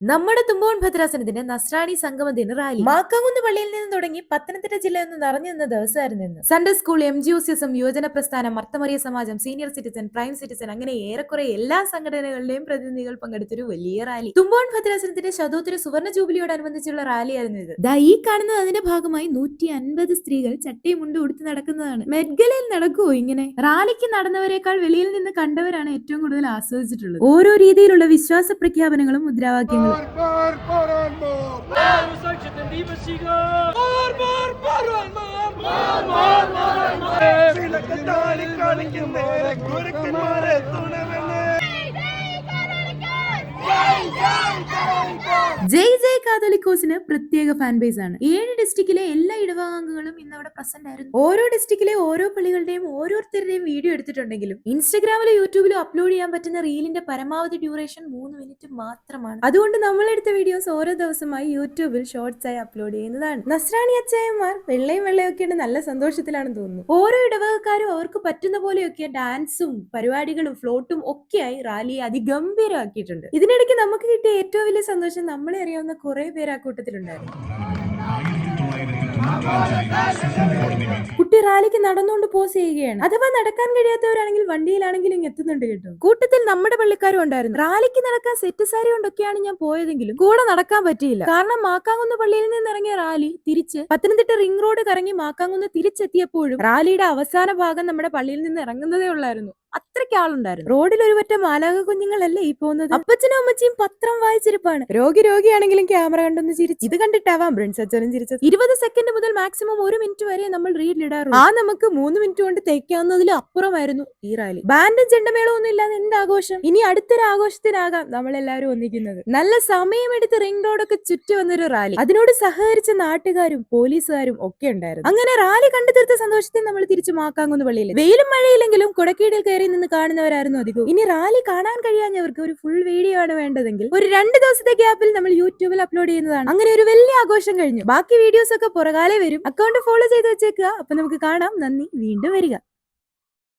നമ്മുടെ തുമ്പോൺ ഭദ്രാസനത്തിന്റെ നസ്രാണി സംഗമത്തിന് റാലി മാക്കാങ്കുന്ന് പള്ളിയിൽ നിന്ന് തുടങ്ങി പത്തനംതിട്ട ജില്ല എന്ന് നിറഞ്ഞു നിന്ന ദിവസമായിരുന്നു ഇന്ന്. സൺഡേ സ്കൂൾ, MGOCSM, യുവജന പ്രസ്ഥാനം, മർത്തമറിയ സമാജം, സീനിയർ സിറ്റിസൺ, പ്രൈം സിറ്റിസൺ അങ്ങനെ ഏറെക്കുറെ എല്ലാ സംഘടനകളുടെയും പ്രതിനിധികൾ പങ്കെടുത്തൊരു വലിയ റാലി. തുമ്പോൺ ഭദ്രാസനത്തിന്റെ ശതോത്തര സുവർണ ജൂബിലിയോടനുബന്ധിച്ചുള്ള റാലിയായിരുന്നു ഇത്. ഈ കാണുന്നത് അതിന്റെ ഭാഗമായി 150 സ്ത്രീകൾ ചട്ടയും മുണ്ടും ഉടുത്ത് നടക്കുന്നതാണ്. മെഡ്ഗലയിൽ നടക്കുവോ ഇങ്ങനെ? റാലിക്ക് നടന്നവരെക്കാൾ വെളിയിൽ നിന്ന് കണ്ടവരാണ് ഏറ്റവും കൂടുതൽ ആസ്വദിച്ചിട്ടുള്ളത്. ഓരോ രീതിയിലുള്ള വിശ്വാസ പ്രഖ്യാപനങ്ങളും മുദ്രാവാക്യങ്ങളും. ജയ് ജയ് കാതോലിക്കോസിന് പ്രത്യേക ഫാൻ ബേസ് ആണ്. 7 ഡിസ്ട്രിക്റ്റിലെ എല്ലാ ഇടവകാംഗങ്ങളും ഇന്ന് അവിടെ പ്രസന്റ് ആയിരുന്നു. ഓരോ ഡിസ്ട്രിക്റ്റിലെ ഓരോ പള്ളികളുടെയും ഓരോരുത്തരുടെയും വീഡിയോ എടുത്തിട്ടുണ്ടെങ്കിലും ഇൻസ്റ്റഗ്രാമിലും യൂട്യൂബിലും അപ്ലോഡ് ചെയ്യാൻ പറ്റുന്ന റീലിന്റെ പരമാവധി ഡ്യൂറേഷൻ 3 മിനിറ്റ് മാത്രമാണ്. അതുകൊണ്ട് നമ്മളെടുത്ത വീഡിയോസ് ഓരോ ദിവസമായി യൂട്യൂബിൽ ഷോർട്സ് ആയി അപ്ലോഡ് ചെയ്യുന്നതാണ്. നസ്രാണി അച്ചായന്മാർ വെള്ളയും വെള്ളയൊക്കെയാണ് നല്ല സന്തോഷത്തിലാണെന്ന് തോന്നുന്നു. ഓരോ ഇടവകക്കാരും അവർക്ക് പറ്റുന്ന പോലെയൊക്കെ ഡാൻസും പരിപാടികളും ഫ്ലോട്ടും ഒക്കെയായി റാലിയെ അതിഗംഭീരമാക്കിയിട്ടുണ്ട്. ഇതിനിടയ്ക്ക് നമുക്ക് കിട്ടിയ ഏറ്റവും വലിയ സന്തോഷം നമ്മളെ അറിയാവുന്ന കുറെ പേര് ആ കൂട്ടത്തിലുണ്ടായിരുന്നു. കുട്ടി റാലിക്ക് നടന്നുകൊണ്ട് പോസ് ചെയ്യുകയാണ്. അഥവാ നടക്കാൻ കഴിയാത്തവരാണെങ്കിൽ വണ്ടിയിലാണെങ്കിലും എത്തുന്നുണ്ട് കേട്ടോ. കൂട്ടത്തിൽ നമ്മുടെ പള്ളിക്കാരും ഉണ്ടായിരുന്നു. റാലിക്ക് നടക്കാൻ സെറ്റ് സാരി കൊണ്ടൊക്കെയാണ് ഞാൻ പോയതെങ്കിലും കൂടെ നടക്കാൻ പറ്റിയില്ല. കാരണം മാക്കാങ്കുന്ന് പള്ളിയിൽ നിന്ന് ഇറങ്ങിയ റാലി തിരിച്ച് പത്തനംതിട്ട റിംഗ് റോഡ് കറങ്ങി മാക്കാങ്കുന്ന് തിരിച്ചെത്തിയപ്പോഴും റാലിയുടെ അവസാന ഭാഗം നമ്മുടെ പള്ളിയിൽ നിന്ന് ഇറങ്ങുന്നതേ ഉള്ളായിരുന്നു. അത്രയ്ക്ക് ആളുണ്ടായിരുന്നു. റോഡിൽ ഒരു പറ്റ മാലാക കുഞ്ഞുങ്ങളല്ലേ ഈ പോകുന്നത്. അപ്പച്ചനും അമ്മച്ചിയും പത്രം വായിച്ചിരിപ്പാണ്. രോഗിയാണെങ്കിലും ക്യാമറ കണ്ടൊന്ന് ചിരിച്ചു. ഇത് കണ്ടിട്ടാവാം ബ്രിൻസ് അച്ഛനും ചിരിച്ചത്. 20 സെക്കൻഡ് മുതൽ മാക്സിമം 1 മിനിറ്റ് വരെ നമ്മൾ റീഡിലിടാറുണ്ട്. നമുക്ക് 3 മിനിറ്റ് കൊണ്ട് തയ്ക്കാവുന്നതിലും അപ്പുറമായിരുന്നു ഈ റാലി. ബാൻഡും ചെണ്ടമേളവും ഒന്നും ഇല്ലാതെ എന്ത് ആഘോഷം. ഇനി അടുത്തൊരു ആഘോഷത്തിനാകാം നമ്മളെല്ലാവരും ഒന്നിക്കുന്നത്. നല്ല സമയമെടുത്ത് റിംഗ് റോഡൊക്കെ ചുറ്റി വന്നൊരു റാലി. അതിനോട് സഹകരിച്ച നാട്ടുകാരും പോലീസുകാരും ഒക്കെ ഉണ്ടായിരുന്നു. അങ്ങനെ റാലി കണ്ടു തീർത്ത സന്തോഷത്തിൽ നമ്മൾ തിരിച്ചു മാക്കാങ്കുന്ന് പള്ളിയിൽ. വെയിലും മഴയില്ലെങ്കിലും കുടക്കീടിൽ കയറി നിന്ന് കാണുന്നവരായിരുന്നു അധികം. ഇനി റാലി കാണാൻ കഴിയാഞ്ഞവർക്ക് ഒരു ഫുൾ വീഡിയോ ആണ് വേണ്ടതെങ്കിൽ ഒരു 2 ദിവസത്തെ ഗ്യാപ്പിൽ നമ്മൾ യൂട്യൂബിൽ അപ്ലോഡ് ചെയ്യുന്നതാണ്. അങ്ങനെ ഒരു വലിയ ആഘോഷം കഴിഞ്ഞു. ബാക്കി വീഡിയോസ് ഒക്കെ പുറകാലെ വരും. അക്കൗണ്ട് ഫോളോ ചെയ്ത് വെച്ചേക്കുക. അപ്പൊ നമുക്ക് കാണാം. നന്ദി. വീണ്ടും വരിക.